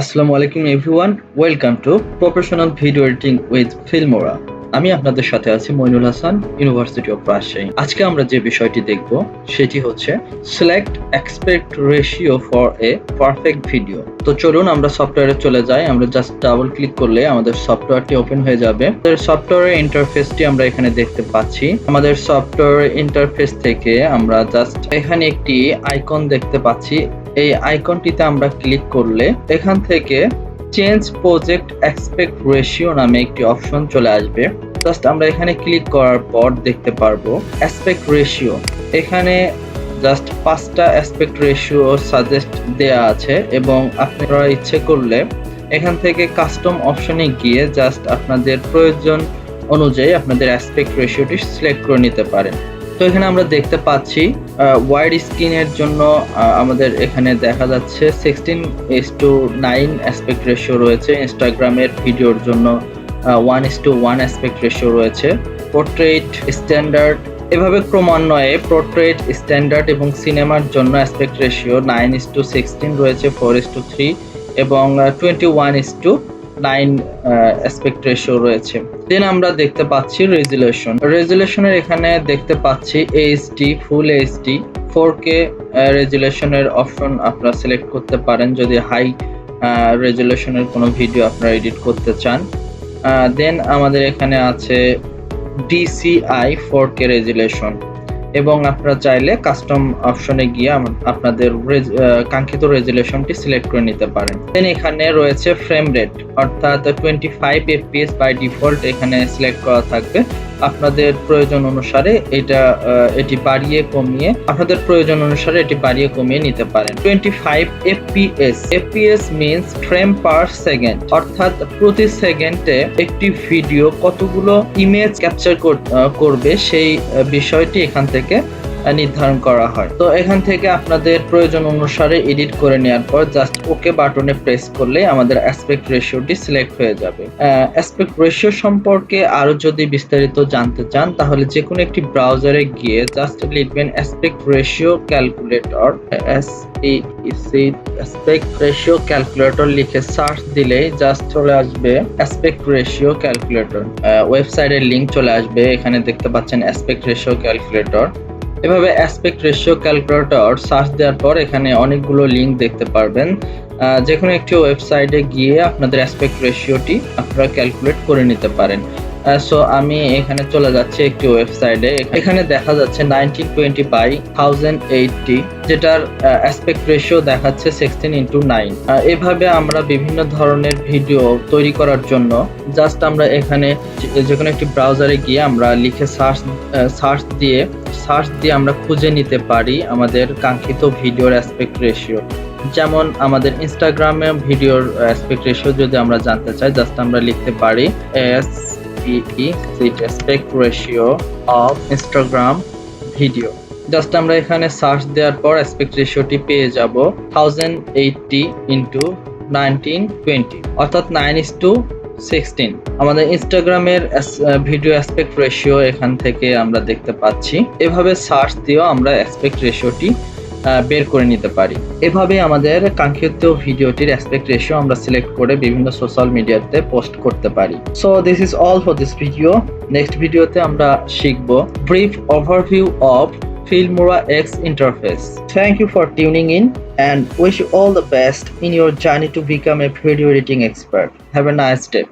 আসসালামু আলাইকুম everyone, welcome to professional video editing with Filmora. আমি আপনাদের সাথে আছি মইনুল হাসান, ইউনিভার্সিটি অফ রাজশাহী। আজকে আমরা যে বিষয়টি দেখব সেটি হচ্ছে select expect ratio for a perfect video. তো চলুন আমরা সফটওয়্যারে চলে যাই। আমরা জাস্ট ডাবল ক্লিক করলে আমাদের সফটওয়্যারটি ওপেন হয়ে যাবে। আমাদের সফটওয়্যারের ইন্টারফেসটি আমরা এখানে দেখতে পাচ্ছি। আমাদের সফটওয়্যার ইন্টারফেস থেকে আমরা জাস্ট এখানে একটি আইকন দেখতে পাচ্ছি। এই আইকনটিতে আমরা ক্লিক করলে এখান থেকে চেঞ্জ প্রজেক্ট এক্সপেক্ট রেশিও নামে একটি অপশন চলে আসবে। জাস্ট আমরা এখানে ক্লিক করার পর দেখতে পারবো অ্যাসপেক্ট রেশিও। এখানে জাস্ট 5টা অ্যাসপেক্ট রেশিও সাজেস্ট দেয়া আছে এবং আপনারা ইচ্ছে করলে এখান থেকে কাস্টম অপশনে গিয়ে জাস্ট আপনাদের প্রয়োজন অনুযায়ী আপনাদের অ্যাসপেক্ট রেশিওটি সিলেক্ট করে নিতে পারেন। তো এখানে আমরা দেখতে পাচ্ছি ওয়াইড স্ক্রিনের জন্য আমাদের এখানে দেখা যাচ্ছে 16:9 অ্যাসপেক্ট রেশিও রয়েছে। ইনস্টাগ্রামের ভিডিওর জন্য 1:1 অ্যাসপেক্ট রেশিও রয়েছে। পোর্ট্রেট স্ট্যান্ডার্ড এভাবে ক্রমান্বয়ে পোর্ট্রেট স্ট্যান্ডার্ড এবং সিনেমার জন্য অ্যাসপেক্ট রেশিও 9:16 রয়েছে, 4:3 এবং 21:9 অ্যাসপেক্ট রেশিও রয়েছে। দেন আমরা দেখতে পাচ্ছি রেজুলেশনের এখানে দেখতে পাচ্ছি এইচডি, ফুল এইচডি, 4K রেজুলেশনের অপশন আপনারা সিলেক্ট করতে পারেন যদি হাই রেজুলেশনের কোনো ভিডিও আপনারা এডিট করতে চান। দেন আমাদের এখানে আছে DCI 4K রেজুলেশন এবং আপনারা চাইলে কাস্টম অপশনে গিয়ে আপনাদের কাঙ্ক্ষিত রেজুলেশনটি সিলেক্ট করে নিতে পারেন। দেন এখানে রয়েছে ফ্রেম রেট, অর্থাৎ 25 fps বাই ডিফল্ট এখানে সিলেক্ট করা থাকবে। আপনাদের প্রয়োজন অনুসারে এটি বাড়িয়ে কমিয়ে নিতে পারেন। 25 fps means frame per second, অর্থাৎ প্রতি সেকেন্ডে একটি ভিডিও কতগুলো ইমেজ ক্যাপচার করবে সেই বিষয়টি এখান থেকে নির্ধারণ করা হয়। তো এখান থেকে আপনাদের প্রয়োজন অনুসারে এডিট করে নেওয়ার পর জাস্ট ওকে বাটনে প্রেস করলে আমাদের অ্যাসপেক্ট রেশিওটি সিলেক্ট হয়ে যাবে। অ্যাসপেক্ট রেশিও সম্পর্কে আরো যদি বিস্তারিত জানতে চান তাহলে যে কোনো একটি ব্রাউজারে গিয়ে জাস্ট লিখবেন aspect ratio calculator, aspect ratio calculator লিখে সার্চ দিলেই জাস্ট চলে আসবে অ্যাসপেক্ট রেশিও ক্যালকুলেটর। ওয়েবসাইটের লিংক চলে আসবে। এখানে দেখতে পাচ্ছেন অ্যাসপেক্ট রেশিও ক্যালকুলেটর। এভাবে অ্যাসপেক্ট রেশিও ক্যালকুলেটর সার্চ দেওয়ার পর এখানে অনেকগুলো লিংক দেখতে পারবেন। যে কোনো একটি ওয়েবসাইটে গিয়ে আপনাদের অ্যাসপেক্ট রেশিওটি আপনারা ক্যালকুলেট করে নিতে পারেন। সো আমি এখানে চলে যাচ্ছি একটি ওয়েবসাইটে। এখানে দেখা যাচ্ছে 1920 বাই 1080, যেটার অ্যাসপেক্ট রেশিও দেখাচ্ছে 16:9। এভাবে আমরা বিভিন্ন ধরনের ভিডিও তৈরি করার জন্য জাস্ট আমরা এখানে যে কোনো একটি ব্রাউজারে গিয়ে আমরা লিখে সার্চ দিয়ে আমরা খুঁজে নিতে পারি আমাদের কাঙ্ক্ষিত ভিডিওর অ্যাসপেক্ট রেশিও। যেমন আমাদের ইনস্টাগ্রামে ভিডিওর অ্যাসপেক্ট রেশিও যদি আমরা জানতে চাই জাস্ট আমরা লিখতে পারি aspect ratio of Instagram video। Just আমরা এখানে সার্চ দেওয়ার পর অ্যাসপেক্ট রেশিওটি পেয়ে যাব 1080:1920, অর্থাৎ 9:16। আমাদের ইনস্টাগ্রামের ভিডিও অ্যাসপেক্ট রেশিও এখান থেকে আমরা দেখতে পাচ্ছি। এভাবে সার্চ দিয়েও আমরা অ্যাসপেক্ট রেশিওটি বের করে নিতে পারি। এভাবে আমাদের কাঙ্ক্ষিত ভিডিওটির অ্যাসপেক্ট রেশিও আমরা সিলেক্ট করে বিভিন্ন সোশ্যাল মিডিয়াতে পোস্ট করতে পারি। So this is all for this video. Next ভিডিওতে আমরা শিখব brief overview of Filmora X interface. Thank you for tuning in and wish you all the best in your journey to become a video editing expert. Have a nice day.